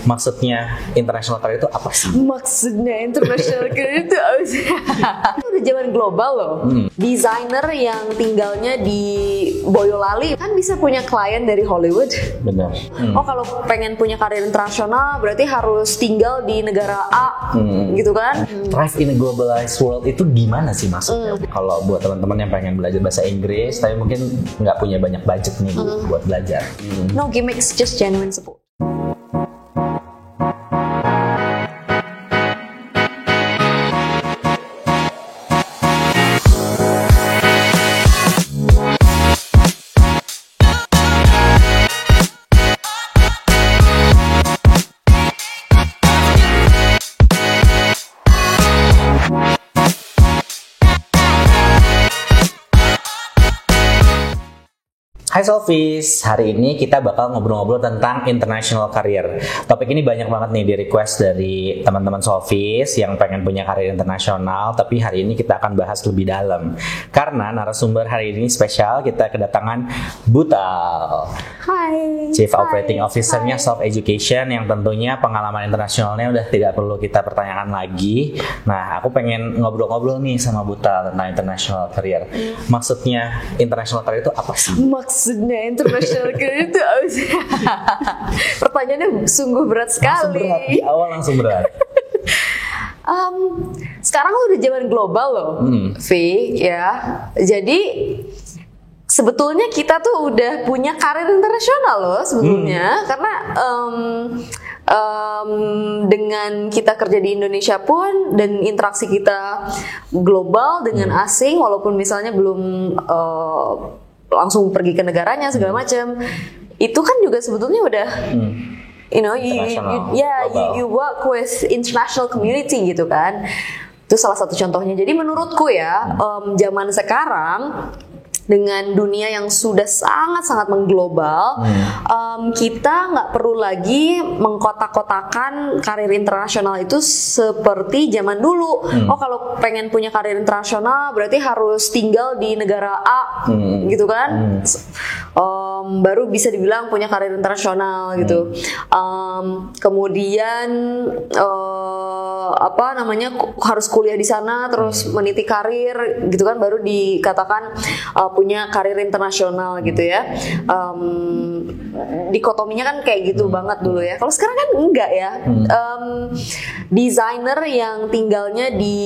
Maksudnya international career itu apa sih? Maksudnya international career itu apa sih? Udah zaman global loh. Desainer yang tinggalnya di Boyolali kan bisa punya klien dari Hollywood. Benar. Oh, kalau pengen punya karir internasional berarti harus tinggal di negara A, gitu kan? Thrive in a globalized world itu gimana sih maksudnya? Kalau buat teman-teman yang pengen belajar bahasa Inggris tapi mungkin nggak punya banyak budget nih buat belajar. No gimmicks, just genuine support. Hai Solvis, hari ini kita bakal ngobrol-ngobrol tentang international career. Topik ini banyak banget nih di request dari teman-teman Solvis yang pengen punya karir internasional, tapi hari ini kita akan bahas lebih dalam. Karena narasumber hari ini spesial, kita kedatangan Butal. Hai. Chief Operating Officer-nya Soft Education yang tentunya pengalaman internasionalnya udah tidak perlu kita pertanyakan lagi. Nah, aku pengen ngobrol-ngobrol nih sama Butal tentang international career. Maksudnya international career itu apa sih? Maksudnya international career itu apa sih? Pertanyaannya sungguh berat sekali. Langsung berat, di awal langsung berat. Sekarang udah zaman global loh, V, ya. Jadi sebetulnya kita tuh udah punya karir internasional loh sebetulnya, karena dengan kita kerja di Indonesia pun dan interaksi kita global dengan asing, walaupun misalnya belum langsung pergi ke negaranya segala macam, itu kan juga sebetulnya udah you know you work with international community gitu kan. Itu salah satu contohnya. Jadi menurutku ya, zaman sekarang dengan dunia yang sudah sangat-sangat mengglobal, kita nggak perlu lagi mengkotak-kotakan karir internasional itu seperti zaman dulu. Oh, kalau pengen punya karir internasional berarti harus tinggal di negara A, gitu kan? Baru bisa dibilang punya karir internasional gitu. Kemudian harus kuliah di sana terus meniti karir gitu kan, baru dikatakan punya karir internasional gitu ya. Dikotominya kan kayak gitu banget dulu ya. Kalau sekarang kan enggak ya. Desainer yang tinggalnya di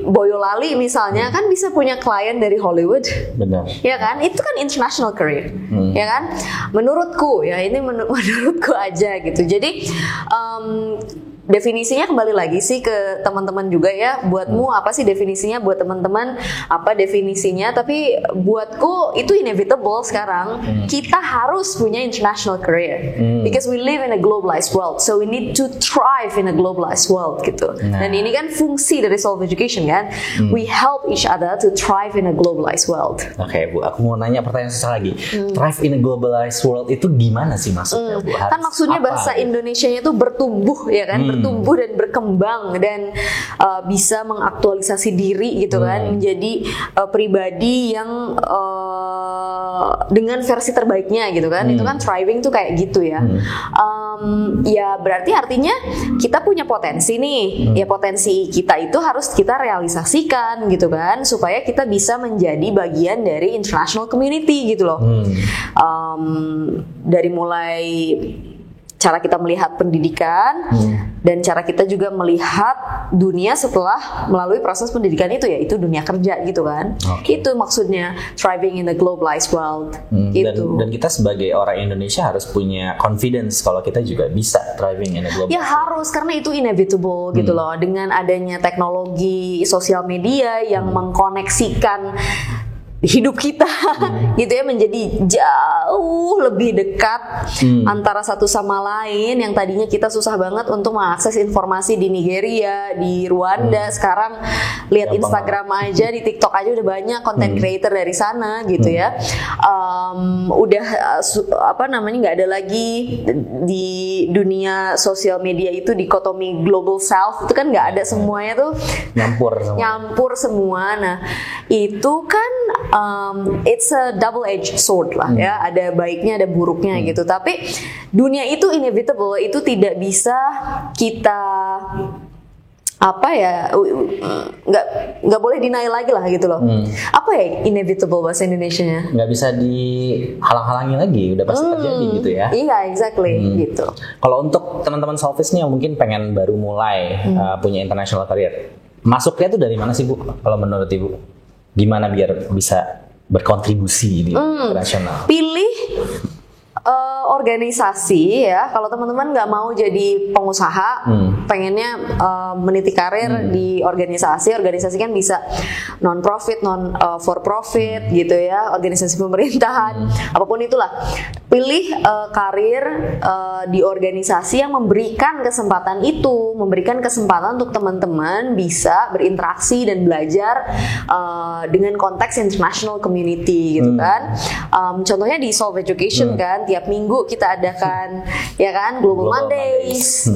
Boyolali misalnya kan bisa punya klien dari Hollywood. Benar. Ya kan? Itu kan international career. Ya kan? Menurutku ya, ini menurutku aja gitu. Jadi definisinya kembali lagi sih ke teman-teman juga ya. Buatmu apa sih definisinya, buat teman-teman apa definisinya? Tapi buatku itu inevitable sekarang. Kita harus punya international career because we live in a globalized world. So we need to thrive in a globalized world gitu. Dan ini kan fungsi dari Soft Education kan. We help each other to thrive in a globalized world. Oke, Bu, aku mau nanya pertanyaan susah lagi. Thrive in a globalized world itu gimana sih maksudnya, Bu? Kan maksudnya bahasa Indonesianya itu bertumbuh ya kan, bertumbuh dan berkembang dan bisa mengaktualisasi diri gitu kan, menjadi pribadi yang dengan versi terbaiknya gitu kan. Itu kan thriving tuh kayak gitu ya. Ya berarti artinya kita punya potensi nih. Ya potensi kita itu harus kita realisasikan gitu kan, supaya kita bisa menjadi bagian dari international community gitu loh. Dari mulai cara kita melihat pendidikan dan cara kita juga melihat dunia setelah melalui proses pendidikan itu, yaitu dunia kerja gitu kan. Itu maksudnya thriving in the globalized world gitu. Dan kita sebagai orang Indonesia harus punya confidence kalau kita juga bisa thriving in a global. Ya harus, karena itu inevitable gitu loh, dengan adanya teknologi sosial media yang mengkoneksikan hidup kita gitu ya, menjadi jauh lebih dekat antara satu sama lain. Yang tadinya kita susah banget untuk mengakses informasi di Nigeria, di Rwanda, sekarang lihat Instagram aja, di TikTok aja udah banyak content creator dari sana gitu ya. Udah nggak ada lagi di dunia sosial media itu dikotomi global south, itu kan nggak ada, semuanya tuh nyampur semua. Nah itu kan it's a double-edged sword lah ya, ada baiknya ada buruknya gitu. Tapi dunia itu inevitable, itu tidak bisa kita nggak boleh denial lagi lah gitu loh. Apa ya inevitable bahasa Indonesianya? Nggak bisa dihalang-halangi lagi, udah pasti terjadi gitu ya. Iya, exactly gitu. Kalau untuk teman-teman Solvis nih yang mungkin pengen baru mulai punya international career, masuknya tuh dari mana sih Bu? Kalau menurut Ibu, gimana biar bisa berkontribusi di internasional? Pilih organisasi ya. Kalau teman-teman nggak mau jadi pengusaha, pengennya meniti karir di organisasi kan bisa non profit, non for profit gitu ya, organisasi pemerintahan, apapun itulah. Pilih karir di organisasi yang memberikan kesempatan itu, memberikan kesempatan untuk teman-teman bisa berinteraksi dan belajar dengan konteks international community gitu kan. Contohnya di Solve Education kan, tiap minggu kita adakan ya kan Global Mondays,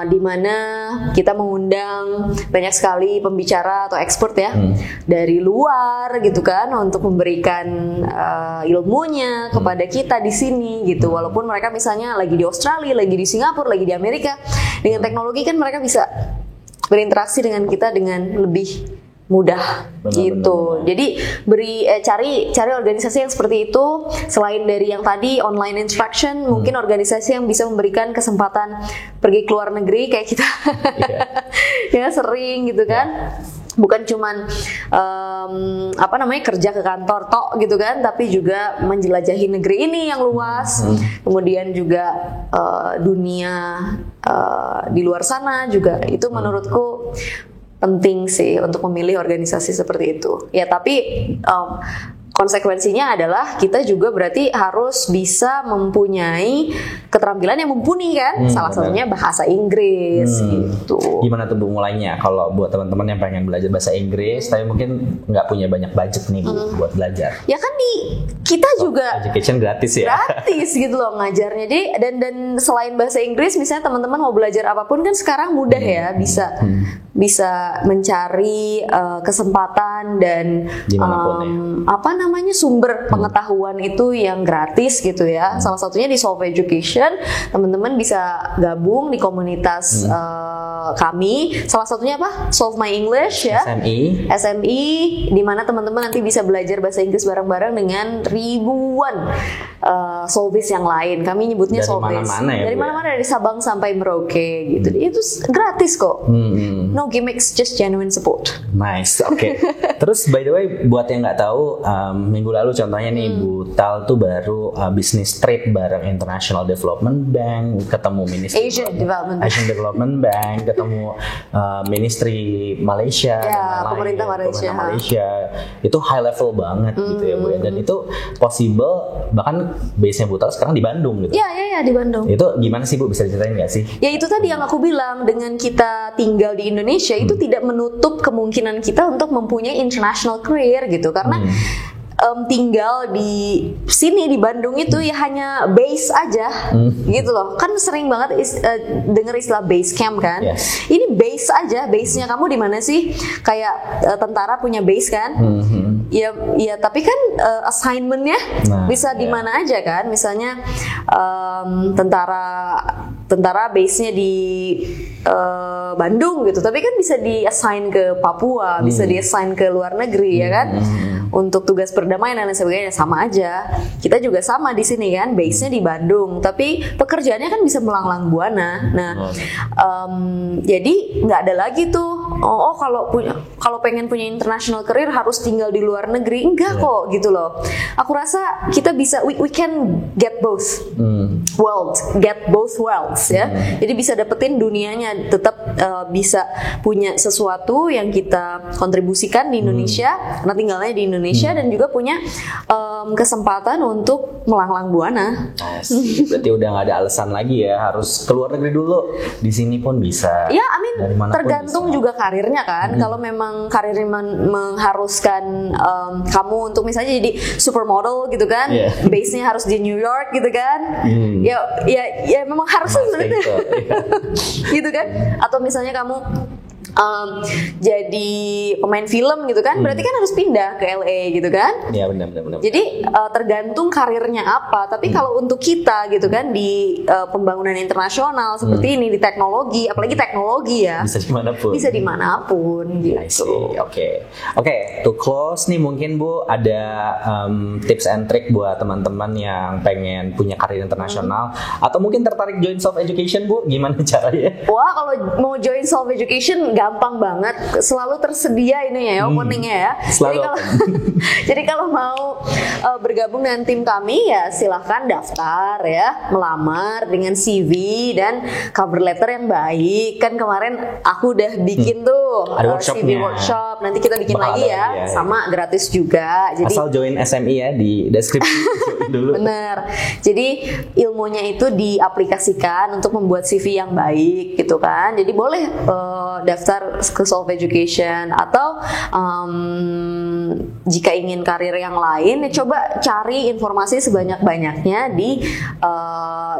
di mana kita mengundang banyak sekali pembicara atau expert ya dari luar gitu kan untuk memberikan ilmunya kepada kita di sini gitu. Walaupun mereka misalnya lagi di Australia, lagi di Singapura, lagi di Amerika, dengan teknologi kan mereka bisa berinteraksi dengan kita dengan lebih mudah gitu. Jadi cari organisasi yang seperti itu. Selain dari yang tadi online instruction, mungkin organisasi yang bisa memberikan kesempatan pergi ke luar negeri kayak kita ya sering gitu kan. Bukan cuman kerja ke kantor tok gitu kan, tapi juga menjelajahi negeri ini yang luas. Kemudian juga dunia di luar sana juga, itu menurutku penting sih untuk memilih organisasi seperti itu. Ya tapi konsekuensinya adalah kita juga berarti harus bisa mempunyai keterampilan yang mumpuni kan. Salah satunya bahasa Inggris gitu. Gimana tuh Bu mulainya kalau buat teman-teman yang pengen belajar bahasa Inggris tapi mungkin nggak punya banyak budget nih Bu buat belajar? Ya kan kita juga education gratis ya. Gratis gitu loh ngajarnya. Jadi dan selain bahasa Inggris misalnya teman-teman mau belajar apapun kan sekarang mudah ya, bisa mencari kesempatan dan sumber pengetahuan itu yang gratis gitu ya. Salah satunya di Solve Education, teman-teman bisa gabung di komunitas kami. Salah satunya apa? Solve My English ya. SME di mana teman-teman nanti bisa belajar bahasa Inggris bareng-bareng dengan ribuan Solvis yang lain. Kami nyebutnya Solvis. Dari mana-mana, dari Sabang sampai Merauke gitu. Itu gratis kok. No gimmicks, just genuine support. Nice, oke. Terus by the way, buat yang nggak tahu, minggu lalu contohnya nih Bu Tal tuh baru bisnis trip bareng International Development Bank, ketemu Ministry Asian Development Bank, ketemu Ministry Malaysia, pemerintah Malaysia. Itu high level banget gitu ya Bu ya. Dan itu possible, bahkan base-nya Bu Tal sekarang di Bandung gitu. Iya di Bandung. Itu gimana sih Bu, bisa diceritain nggak sih? Ya itu tadi yang aku bilang, dengan kita tinggal di Indonesia itu tidak menutup kemungkinan kita untuk mempunyai international career gitu, karena tinggal di sini di Bandung itu ya hanya base aja gitu loh. Kan sering banget denger istilah base camp kan. Ini base aja, base-nya kamu di mana sih? Kayak tentara punya base kan. Ya tapi kan assignment-nya bisa di mana aja kan. Misalnya tentara base-nya di Bandung gitu, tapi kan bisa di-assign ke Papua, bisa di-assign ke luar negeri ya kan. Untuk tugas perdamaian dan lain sebagainya sama aja. Kita juga sama di sini kan, base-nya di Bandung, tapi pekerjaannya kan bisa melanglang buana. Nah, jadi nggak ada lagi tuh. Kalau pengen punya international career harus tinggal di luar negeri. Enggak kok gitu loh. Aku rasa kita bisa, we can get both worlds ya. Jadi bisa dapetin dunianya, tetap bisa punya sesuatu yang kita kontribusikan di Indonesia, karena tinggalnya di Indonesia, dan juga punya kesempatan untuk melanglang buana. Berarti udah nggak ada alasan lagi ya harus keluar negeri dulu. Di sini pun bisa. Ya, tergantung juga karirnya kan. Kalau memang karirnya mengharuskan kamu untuk misalnya jadi supermodel gitu kan, base-nya harus di New York gitu kan. Ya memang harus seperti itu. Gitu kan. Atau misalnya kamu jadi pemain film gitu kan, berarti kan harus pindah ke LA gitu kan? Iya benar. Jadi tergantung karirnya apa. Tapi kalau untuk kita gitu kan di pembangunan internasional seperti ini di teknologi, apalagi teknologi ya. Bisa dimanapun gitu. Oke, to close nih mungkin Bu ada tips and trick buat teman-teman yang pengen punya karir internasional atau mungkin tertarik join Self Education Bu, gimana caranya? Wah, kalau mau join Self Education gampang banget, selalu tersedia ininya ya, openingnya ya. Jadi kalau mau bergabung dengan tim kami ya silahkan daftar ya, melamar dengan CV dan cover letter yang baik. Kan kemarin aku udah bikin tuh CV workshop, nanti kita bikin lagi ya, sama gratis juga. Jadi asal join SMI ya di deskripsi dulu. Bener. Jadi ilmunya itu diaplikasikan untuk membuat CV yang baik gitu kan. Jadi boleh daftar ke Self Education atau jika ingin karir yang lain coba cari informasi sebanyak-banyaknya di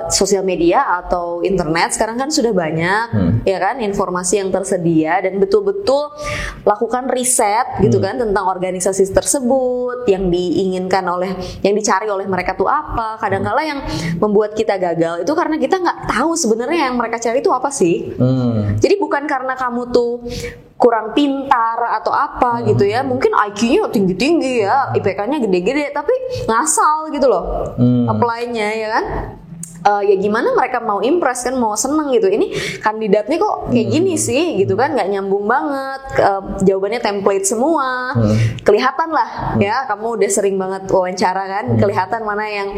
sosial media atau internet. Sekarang kan sudah banyak ya kan informasi yang tersedia, dan betul-betul lakukan riset gitu kan tentang organisasi tersebut, yang diinginkan yang dicari oleh mereka tuh apa. Kadang-kala yang membuat kita gagal itu karena kita nggak tahu sebenarnya yang mereka cari itu apa sih. Jadi bukan karena kamu tuh kurang pintar atau apa gitu ya, mungkin IQ-nya tinggi-tinggi ya, IPK-nya gede-gede, tapi ngasal gitu loh apply-nya ya kan. Ya gimana mereka mau impress kan, mau seneng gitu, ini kandidatnya kok kayak gini sih gitu kan, nggak nyambung banget, jawabannya template semua, kelihatan lah ya, kamu udah sering banget wawancara kan, kelihatan mana yang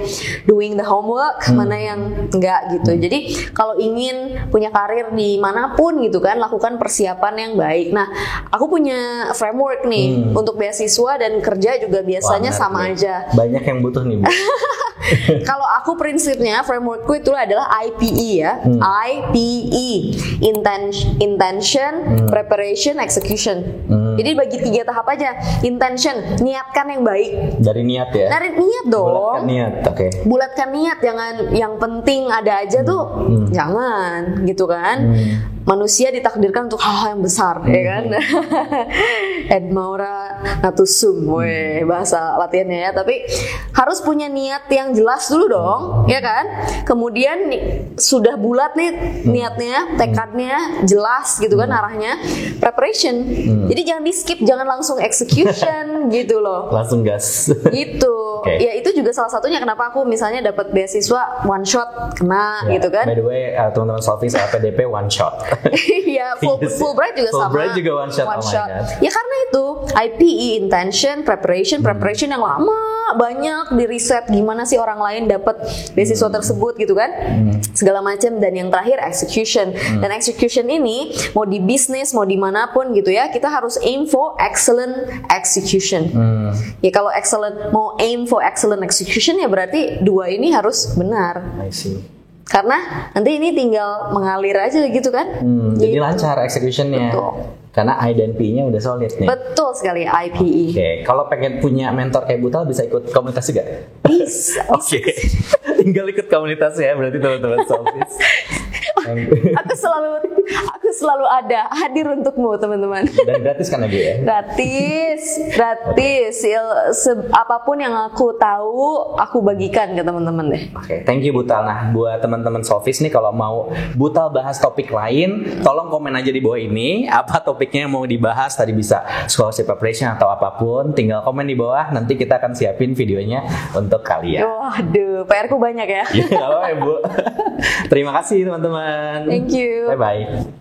doing the homework, mana yang enggak gitu. Jadi kalau ingin punya karir di manapun gitu kan, lakukan persiapan yang baik. Nah, aku punya framework nih untuk beasiswa dan kerja juga biasanya sama aja. Banyak yang butuh nih Bu. Kalau aku prinsipnya frameworkku itu adalah IPE ya, IPE, intention, preparation, execution. Jadi bagi 3 tahap aja. Intention, niatkan yang baik. Dari niat ya? Dari niat dong. Bulatkan niat, oke. Bulatkan niat, jangan yang penting ada aja tuh, jangan gitu kan. Manusia ditakdirkan untuk hal-hal yang besar, ya kan? Ed Maura natusum, bahasa latihannya ya. Tapi harus punya niat yang jelas dulu dong, ya kan? Kemudian sudah bulat nih niatnya, tekadnya jelas gitu kan arahnya. Preparation. Jadi jangan di skip, jangan langsung execution gitu loh. Langsung gas. Gitu. Ya itu juga salah satunya kenapa aku misalnya dapat beasiswa one shot kena gitu kan. By the way, teman-teman Solvis PDP one shot. Iya, Fulbright juga sama. Fulbright juga one shot. Ya karena itu IPE, intention, preparation yang lama banyak di riset gimana sih orang lain dapat beasiswa tersebut gitu kan, segala macam. Dan yang terakhir execution. Dan execution ini mau di bisnis mau dimanapun gitu ya, kita harus aim for excellent execution. Ya kalau mau aim for excellent execution ya berarti 2 ini harus benar. I see. Karena nanti ini tinggal mengalir aja gitu kan. Jadi lancar executionnya. Betul. Karena I dan P-nya udah solid nih. Betul sekali, IPE. Oke, kalau pengen punya mentor kayak Butal bisa ikut komunitas juga? Bisa. Oke. Tinggal ikut komunitas ya berarti teman-teman Solvis. Aku selalu ada, hadir untukmu teman-teman. Dan gratis kan Bu ya? Gratis. Apapun yang aku tahu, aku bagikan ke teman-teman deh. Oke, thank you Butal. Nah, buat teman-teman Solvis nih kalau mau Butal bahas topik lain, tolong komen aja di bawah ini. Apa topiknya yang mau dibahas? Tadi bisa scholarship preparation atau apapun. Tinggal komen di bawah. Nanti kita akan siapin videonya untuk kalian. Waduh, PR-ku banyak ya. Iya, Bu. Terima kasih teman-teman. Thank you. Bye-bye.